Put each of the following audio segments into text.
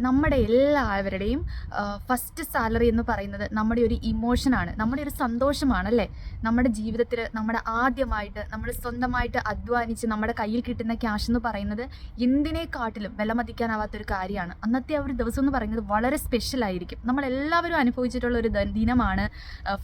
നമ്മുടെ എല്ലാവരുടെയും first salary എന്ന് പറയുന്നത് നമ്മുടെ ഒരു ഇമോഷനാണ്, നമ്മുടെ ഒരു സന്തോഷമാണ് അല്ലേ. നമ്മുടെ ജീവിതത്തിൽ നമ്മുടെ ആദ്യമായിട്ട് നമ്മൾ സ്വന്തമായിട്ട് അധ്വാനിച്ച് നമ്മുടെ കയ്യിൽ കിട്ടുന്ന ക്യാഷ് എന്ന് പറയുന്നത് എന്തിനേക്കാട്ടിലും വിലമതിക്കാനാവാത്തൊരു കാര്യമാണ്. അന്നത്തെ ആ ഒരു ദിവസം എന്ന് പറയുന്നത് വളരെ സ്പെഷ്യലായിരിക്കും. നമ്മളെല്ലാവരും അനുഭവിച്ചിട്ടുള്ള ഒരു ദിനമാണ്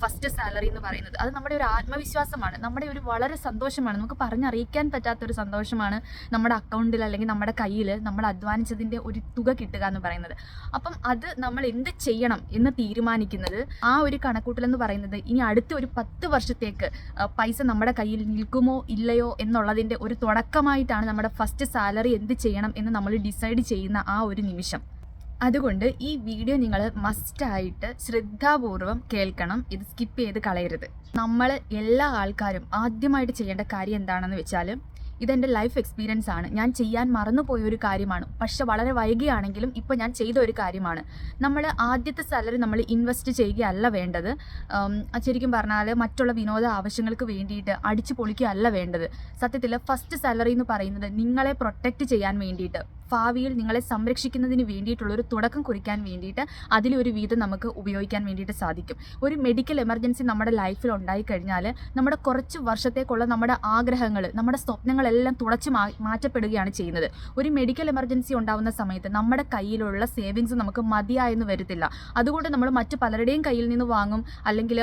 ഫസ്റ്റ് സാലറി എന്ന് പറയുന്നത്. അത് നമ്മുടെ ഒരു ആത്മവിശ്വാസമാണ്, നമ്മുടെ ഒരു വളരെ സന്തോഷമാണ്, നമുക്ക് പറഞ്ഞറിയിക്കാൻ പറ്റാത്തൊരു സന്തോഷമാണ് നമ്മുടെ അക്കൗണ്ടിൽ അല്ലെങ്കിൽ നമ്മുടെ കയ്യിൽ നമ്മൾ അധ്വാനിച്ചതിൻ്റെ ഒരു തുക കിട്ടുക എന്ന് പറയുന്നത്. അപ്പം അത് നമ്മൾ എന്ത് ചെയ്യണം എന്ന് തീരുമാനിക്കുന്നത്, ആ ഒരു കണക്കൂട്ടലെന്ന് പറയുന്നത് ഇനി അടുത്ത ഒരു 10 വർഷത്തേക്ക് പൈസ നമ്മുടെ കയ്യിൽ നിൽക്കുമോ ഇല്ലയോ എന്നുള്ളതിൻ്റെ ഒരു തുടക്കമായിട്ടാണ് നമ്മുടെ ഫസ്റ്റ് സാലറി എന്ത് ചെയ്യണം എന്ന് നമ്മൾ ഡിസൈഡ് ചെയ്യുന്ന ആ ഒരു നിമിഷം. അതുകൊണ്ട് ഈ വീഡിയോ നിങ്ങൾ മസ്റ്റായിട്ട് ശ്രദ്ധാപൂർവം കേൾക്കണം, ഇത് സ്കിപ്പ് ചെയ്ത് കളയരുത്. നമ്മൾ എല്ലാ ആൾക്കാരും ആദ്യമായിട്ട് ചെയ്യേണ്ട കാര്യം എന്താണെന്ന് വെച്ചാൽ, ഇതെൻ്റെ ലൈഫ് എക്സ്പീരിയൻസ് ആണ്, ഞാൻ ചെയ്യാൻ മറന്നുപോയൊരു കാര്യമാണ്, പക്ഷെ വളരെ വൈകിയാണെങ്കിലും ഇപ്പോൾ ഞാൻ ചെയ്ത ഒരു കാര്യമാണ്. നമ്മൾ ആദ്യത്തെ സാലറി നമ്മൾ ഇൻവെസ്റ്റ് ചെയ്യുകയല്ല വേണ്ടത്. ശരിക്കും പറഞ്ഞാൽ മറ്റുള്ള വിനോദ ആവശ്യങ്ങൾക്ക് വേണ്ടിയിട്ട് അടിച്ചു പൊളിക്കുകയല്ല വേണ്ടത്. സത്യത്തിൽ ഫസ്റ്റ് സാലറി എന്ന് പറയുന്നത് നിങ്ങളെ പ്രൊട്ടക്റ്റ് ചെയ്യാൻ വേണ്ടിയിട്ട്, ഭാവിയിൽ നിങ്ങളെ സംരക്ഷിക്കുന്നതിന് വേണ്ടിയിട്ടുള്ളൊരു തുടക്കം കുറിക്കാൻ വേണ്ടിയിട്ട് അതിലൊരു വീതം നമുക്ക് ഉപയോഗിക്കാൻ വേണ്ടിയിട്ട് സാധിക്കും. ഒരു മെഡിക്കൽ എമർജൻസി നമ്മുടെ ലൈഫിൽ ഉണ്ടായിക്കഴിഞ്ഞാൽ നമ്മുടെ കുറച്ച് വർഷത്തേക്കുള്ള നമ്മുടെ ആഗ്രഹങ്ങൾ, നമ്മുടെ സ്വപ്നങ്ങളെല്ലാം തുടച്ച് മാറ്റപ്പെടുകയാണ് ചെയ്യുന്നത്. ഒരു മെഡിക്കൽ എമർജൻസി ഉണ്ടാകുന്ന സമയത്ത് നമ്മുടെ കയ്യിലുള്ള സേവിങ്സ് നമുക്ക് മതിയായെന്ന് വരത്തില്ല. അതുകൊണ്ട് നമ്മൾ മറ്റു പലരുടെയും കയ്യിൽ നിന്ന് വാങ്ങും, അല്ലെങ്കിൽ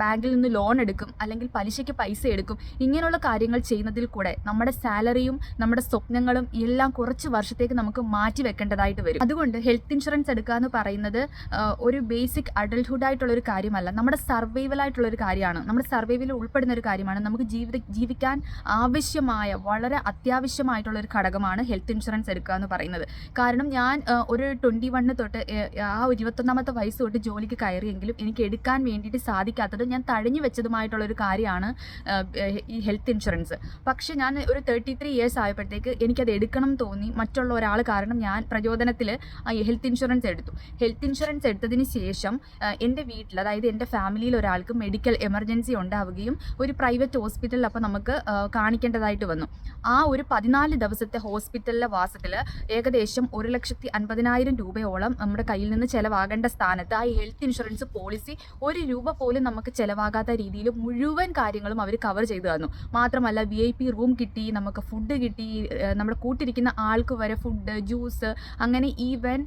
ബാങ്കിൽ നിന്ന് ലോൺ എടുക്കും, അല്ലെങ്കിൽ പലിശയ്ക്ക് പൈസ എടുക്കും. ഇങ്ങനെയുള്ള കാര്യങ്ങൾ ചെയ്യുന്നതിൽ കൂടെ നമ്മുടെ സാലറിയും നമ്മുടെ സ്വപ്നങ്ങളും എല്ലാം കുറച്ച് വർഷത്തേക്ക് നമുക്ക് മാറ്റി വെക്കേണ്ടതായിട്ട് വരും. അതുകൊണ്ട് ഹെൽത്ത് ഇൻഷുറൻസ് എടുക്കുക എന്ന് പറയുന്നത് ഒരു ബേസിക് അഡൽട്ട്ഹുഡ് ആയിട്ടുള്ള ഒരു കാര്യമല്ല, നമ്മുടെ സർവൈവൽ ആയിട്ടുള്ള ഒരു കാര്യമാണ്, നമ്മുടെ സർവൈവലിൽ ഉൾപ്പെടുന്ന ഒരു കാര്യമാണ്. നമുക്ക് ജീവിക്കാൻ ആവശ്യമായ വളരെ അത്യാവശ്യമായിട്ടുള്ള ഒരു ഘടകമാണ് ഹെൽത്ത് ഇൻഷുറൻസ് എടുക്കുക എന്ന് പറയുന്നത്. കാരണം ഞാൻ ഒരു 21 തൊട്ട് ആ 21ാമത്തെ വയസ്സ് തൊട്ട് ജോലിക്ക് കയറിയെങ്കിലും എനിക്ക് എടുക്കാൻ വേണ്ടിയിട്ട് സാധിക്കാത്തത് ഞാൻ തഴഞ്ഞു വെച്ചതുമായിട്ടുള്ളൊരു കാര്യമാണ് ഈ ഹെൽത്ത് ഇൻഷുറൻസ്. പക്ഷേ ഞാൻ ഒരു 33 ഇയേഴ്സ് ആയപ്പോഴത്തേക്ക് എനിക്കത് എടുക്കണം തോന്നി. മറ്റുള്ള ഒരാൾ കാരണം ഞാൻ പ്രചോദനത്തിൽ ഹെൽത്ത് ഇൻഷുറൻസ് എടുത്തു. ഹെൽത്ത് ഇൻഷുറൻസ് എടുത്തതിന് ശേഷം എൻ്റെ വീട്ടിൽ, അതായത് എൻ്റെ ഫാമിലിയിൽ ഒരാൾക്ക് മെഡിക്കൽ എമർജൻസി ഉണ്ടാവുകയും ഒരു പ്രൈവറ്റ് ഹോസ്പിറ്റലിൽ അപ്പോൾ നമുക്ക് കാണിക്കേണ്ടതായിട്ട് വന്നു. ആ ഒരു 14 ദിവസത്തെ ഹോസ്പിറ്റലിലെ വാസത്തിൽ ഏകദേശം 1,50,000 രൂപയോളം നമ്മുടെ കയ്യിൽ നിന്ന് ചിലവാകേണ്ട സ്ഥാനത്ത് ആ ഹെൽത്ത് ഇൻഷുറൻസ് പോളിസി 1 രൂപ പോലും നമുക്ക് ചിലവാകാത്ത രീതിയിൽ മുഴുവൻ കാര്യങ്ങളും അവർ കവർ ചെയ്തു തന്നു. മാത്രമല്ല VIP റൂം കിട്ടി, നമുക്ക് ഫുഡ് കിട്ടി, നമ്മുടെ കൂട്ടിരിക്കുന്ന ആൾക്ക് വരെ ഫുഡ്, ജ്യൂസ്, അങ്ങനെ ഈവൻ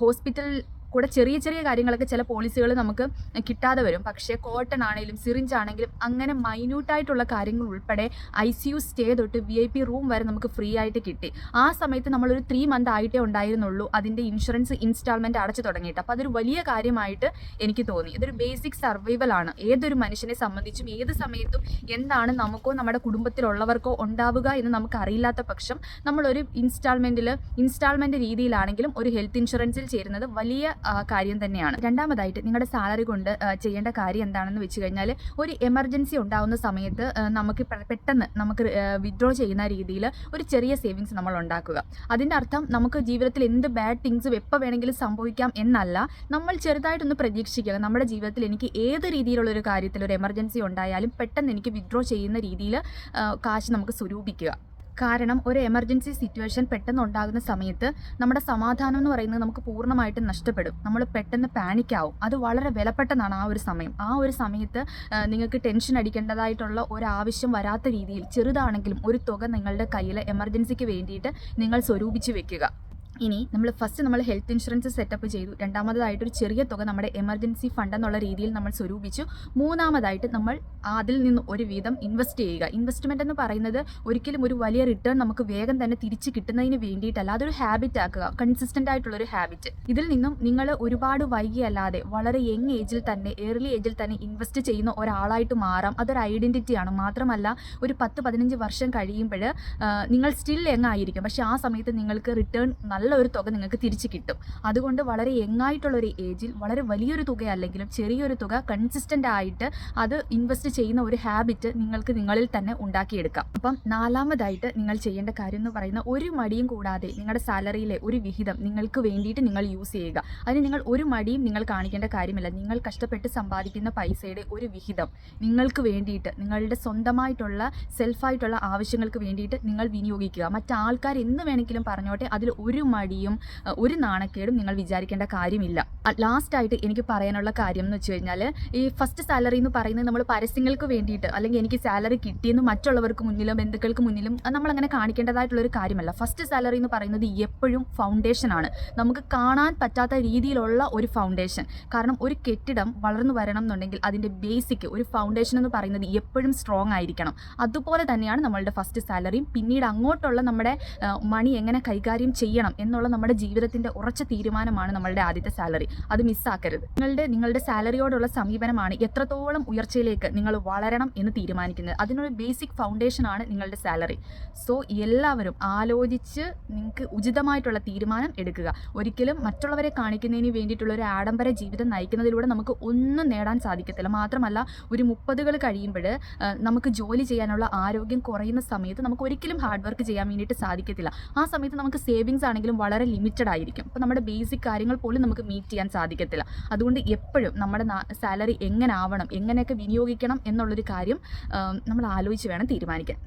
ഹോസ്പിറ്റൽ കൂടെ ചെറിയ ചെറിയ കാര്യങ്ങളൊക്കെ ചില പോളിസികൾ നമുക്ക് കിട്ടാതെ വരും. പക്ഷേ കോട്ടൺ ആണെങ്കിലും സിറിഞ്ച് ആണെങ്കിലും അങ്ങനെ മൈന്യൂട്ടായിട്ടുള്ള കാര്യങ്ങൾ ഉൾപ്പെടെ ICU സ്റ്റേ തൊട്ട് VIP റൂം വരെ നമുക്ക് ഫ്രീ ആയിട്ട് കിട്ടി. ആ സമയത്ത് നമ്മളൊരു 3 മന്ത് ആയിട്ടേ ഉണ്ടായിരുന്നുള്ളൂ അതിൻ്റെ ഇൻഷുറൻസ് ഇൻസ്റ്റാൾമെൻറ്റ് അടച്ചു തുടങ്ങിയിട്ട്. അപ്പോൾ അതൊരു വലിയ കാര്യമായിട്ട് എനിക്ക് തോന്നി. ഇതൊരു ബേസിക് സർവൈവലാണ്. ഏതൊരു മനുഷ്യനെ സംബന്ധിച്ചും ഏത് സമയത്തും എന്താണ് നമുക്കോ നമ്മുടെ കുടുംബത്തിലുള്ളവർക്കോ ഉണ്ടാവുക എന്ന് നമുക്ക് അറിയില്ലാത്ത പക്ഷം നമ്മളൊരു ഇൻസ്റ്റാൾമെൻറ്റ് രീതിയിലാണെങ്കിലും ഒരു ഹെൽത്ത് ഇൻഷുറൻസിൽ ചേരുന്നത് വലിയ കാര്യം തന്നെയാണ്. രണ്ടാമതായിട്ട് നിങ്ങളുടെ സാലറി കൊണ്ട് ചെയ്യേണ്ട കാര്യം എന്താണെന്ന് വെച്ച് കഴിഞ്ഞാൽ, ഒരു എമർജൻസി ഉണ്ടാകുന്ന സമയത്ത് നമുക്ക് പെട്ടെന്ന് നമുക്ക് വിഡ്രോ ചെയ്യുന്ന രീതിയിൽ ഒരു ചെറിയ സേവിങ്സ് നമ്മൾ ഉണ്ടാക്കുക. അതിൻ്റെ അർത്ഥം നമുക്ക് ജീവിതത്തിൽ എന്ത് ബാഡ് തിങ്സും എപ്പോൾ വേണമെങ്കിലും സംഭവിക്കാം എന്നല്ല. നമ്മൾ ചെറുതായിട്ടൊന്ന് പ്രതീക്ഷിക്കുക, നമ്മുടെ ജീവിതത്തിൽ എനിക്ക് ഏത് രീതിയിലുള്ളൊരു കാര്യത്തിൽ ഒരു എമർജൻസി ഉണ്ടായാലും പെട്ടെന്ന് എനിക്ക് വിഡ്രോ ചെയ്യുന്ന രീതിയിൽ കാശ് നമുക്ക് സ്വരൂപിക്കുക. കാരണം ഒരു എമർജൻസി സിറ്റുവേഷൻ പെട്ടെന്ന് ഉണ്ടാകുന്ന സമയത്ത് നമ്മുടെ സമാധാനം എന്ന് പറയുന്നത് നമുക്ക് പൂർണ്ണമായിട്ടും നഷ്ടപ്പെടും. നമ്മൾ പെട്ടെന്ന് പാനിക്കാവും. അത് വളരെ വിലപ്പെട്ടതാണ് ആ ഒരു സമയം. ആ ഒരു സമയത്ത് നിങ്ങൾക്ക് ടെൻഷൻ അടിക്കേണ്ടതായിട്ടുള്ള ഒരാവശ്യം വരാത്ത രീതിയിൽ ചെറുതാണെങ്കിലും ഒരു തുക നിങ്ങളുടെ കയ്യിൽ എമർജൻസിക്ക് വേണ്ടിയിട്ട് നിങ്ങൾ സ്വരൂപിച്ച് വെക്കുക. ഇനി നമ്മൾ ഹെൽത്ത് ഇൻഷുറൻസ് സെറ്റപ്പ് ചെയ്തു. രണ്ടാമതായിട്ടൊരു ചെറിയ തുക നമ്മുടെ എമർജൻസി ഫണ്ട് എന്നുള്ള രീതിയിൽ നമ്മൾ സ്വരൂപിച്ചു. മൂന്നാമതായിട്ട് നമ്മൾ അതിൽ നിന്ന് ഒരു വീതം ഇൻവെസ്റ്റ് ചെയ്യുക. ഇൻവെസ്റ്റ്മെൻറ്റ് എന്ന് പറയുന്നത് ഒരിക്കലും ഒരു വലിയ റിട്ടേൺ നമുക്ക് വേഗം തന്നെ തിരിച്ച് കിട്ടുന്നതിന് വേണ്ടിയിട്ടല്ല, അതൊരു ഹാബിറ്റ് ആക്കുക, കൺസിസ്റ്റൻ്റ് ആയിട്ടുള്ളൊരു ഹാബിറ്റ്. ഇതിൽ നിന്നും നിങ്ങൾ ഒരുപാട് വൈകിയല്ലാതെ വളരെ യങ് ഏജിൽ തന്നെ, ഏർലി ഏജിൽ തന്നെ ഇൻവെസ്റ്റ് ചെയ്യുന്ന ഒരാളായിട്ട് മാറാം. അതൊരു ഐഡൻറ്റിറ്റിയാണ്. മാത്രമല്ല ഒരു 10-15 വർഷം കഴിയുമ്പോൾ നിങ്ങൾ സ്റ്റിൽ യങ് ആയിരിക്കും, പക്ഷേ ആ സമയത്ത് നിങ്ങൾക്ക് റിട്ടേൺ നല്ലൊരു തുക നിങ്ങൾക്ക് തിരിച്ച് കിട്ടും. അതുകൊണ്ട് വളരെ യങ്ങായിട്ടുള്ളൊരു ഏജിൽ വളരെ വലിയൊരു തുകയല്ലെങ്കിലും ചെറിയൊരു തുക കൺസിസ്റ്റൻ്റ് ആയിട്ട് അത് ഇൻവെസ്റ്റ് ചെയ്യുന്ന ഒരു ഹാബിറ്റ് നിങ്ങൾക്ക് നിങ്ങളിൽ തന്നെ ഉണ്ടാക്കിയെടുക്കാം. അപ്പം നാലാമതായിട്ട് നിങ്ങൾ ചെയ്യേണ്ട കാര്യം എന്ന് പറയുന്ന ഒരു മടിയും കൂടാതെ നിങ്ങളുടെ സാലറിയിലെ ഒരു വിഹിതം നിങ്ങൾക്ക് വേണ്ടിയിട്ട് നിങ്ങൾ യൂസ് ചെയ്യുക. അതിന് നിങ്ങൾ ഒരു മടിയും നിങ്ങൾ കാണിക്കേണ്ട കാര്യമില്ല. നിങ്ങൾ കഷ്ടപ്പെട്ട് സമ്പാദിക്കുന്ന പൈസയുടെ ഒരു വിഹിതം നിങ്ങൾക്ക് വേണ്ടിയിട്ട്, നിങ്ങളുടെ സ്വന്തമായിട്ടുള്ള സെൽഫായിട്ടുള്ള ആവശ്യങ്ങൾക്ക് വേണ്ടിയിട്ട് നിങ്ങൾ വിനിയോഗിക്കുക. മറ്റാൾക്കാർ എന്ന് വേണമെങ്കിലും പറഞ്ഞോട്ടെ, അതിൽ ഒരു മടിയും ഒരു നാണക്കേടും നിങ്ങൾ വിചാരിക്കേണ്ട കാര്യമില്ല. ലാസ്റ്റായിട്ട് എനിക്ക് പറയാനുള്ള കാര്യം എന്ന് വെച്ച് കഴിഞ്ഞാൽ, ഈ ഫസ്റ്റ് സാലറി എന്ന് പറയുന്നത് നമ്മൾ പരസ്യങ്ങൾക്ക് വേണ്ടിയിട്ട് അല്ലെങ്കിൽ എനിക്ക് സാലറി കിട്ടിയെന്ന് മറ്റുള്ളവർക്ക് മുന്നിലും ബന്ധുക്കൾക്ക് മുന്നിലും നമ്മളങ്ങനെ കാണിക്കേണ്ടതായിട്ടുള്ളൊരു കാര്യമല്ല. ഫസ്റ്റ് സാലറി എന്ന് പറയുന്നത് എപ്പോഴും ഫൗണ്ടേഷനാണ്, നമുക്ക് കാണാൻ പറ്റാത്ത രീതിയിലുള്ള ഒരു ഫൗണ്ടേഷൻ. കാരണം ഒരു കെട്ടിടം വളർന്നു വരണം എന്നുണ്ടെങ്കിൽ അതിൻ്റെ ബേസിക് ഒരു ഫൗണ്ടേഷൻ എന്ന് പറയുന്നത് എപ്പോഴും സ്ട്രോങ് ആയിരിക്കണം. അതുപോലെ തന്നെയാണ് നമ്മളുടെ ഫസ്റ്റ് സാലറിയും. പിന്നീട് അങ്ങോട്ടുള്ള നമ്മുടെ മണി എങ്ങനെ കൈകാര്യം ചെയ്യണം എന്നുള്ള നമ്മുടെ ജീവിതത്തിൻ്റെ ഉറച്ച തീരുമാനമാണ് നമ്മളുടെ ആദ്യത്തെ സാലറി. അത് മിസ്സാക്കരുത്. നിങ്ങളുടെ സാലറിയോടുള്ള സമീപനമാണ് എത്രത്തോളം ഉയർച്ചയിലേക്ക് നിങ്ങൾ വളരണം എന്ന് തീരുമാനിക്കുന്നത്. അതിനൊരു ബേസിക് ഫൗണ്ടേഷനാണ് നിങ്ങളുടെ സാലറി. സോ എല്ലാവരും ആലോചിച്ച് നിങ്ങൾക്ക് ഉചിതമായിട്ടുള്ള തീരുമാനം എടുക്കുക. ഒരിക്കലും മറ്റുള്ളവരെ കാണിക്കുന്നതിന് വേണ്ടിയിട്ടുള്ള ഒരു ആഡംബര ജീവിതം നയിക്കുന്നതിലൂടെ നമുക്ക് ഒന്നും നേടാൻ സാധിക്കത്തില്ല. മാത്രമല്ല, ഒരു 30കൾ കഴിയുമ്പോൾ നമുക്ക് ജോലി ചെയ്യാനുള്ള ആരോഗ്യം കുറയുന്ന സമയത്ത് നമുക്ക് ഒരിക്കലും ഹാർഡ് വർക്ക് ചെയ്യാൻ വേണ്ടിയിട്ട് സാധിക്കത്തില്ല. ആ സമയത്ത് നമുക്ക് സേവിങ്സ് ആണെങ്കിലും വളരെ ലിമിറ്റഡ് ആയിരിക്കും. അപ്പോൾ നമ്മുടെ ബേസിക് കാര്യങ്ങൾ പോലും നമുക്ക് മീറ്റ് ചെയ്യാൻ സാധിക്കത്തില്ല. അതുകൊണ്ട് എപ്പോഴും നമ്മുടെ സാലറി എങ്ങനെ ആവണം, എങ്ങനെയൊക്കെ വിനിയോഗിക്കണം എന്നുള്ളൊരു കാര്യം നമ്മൾ ആലോചിച്ച് വേണം തീരുമാനിക്കാൻ.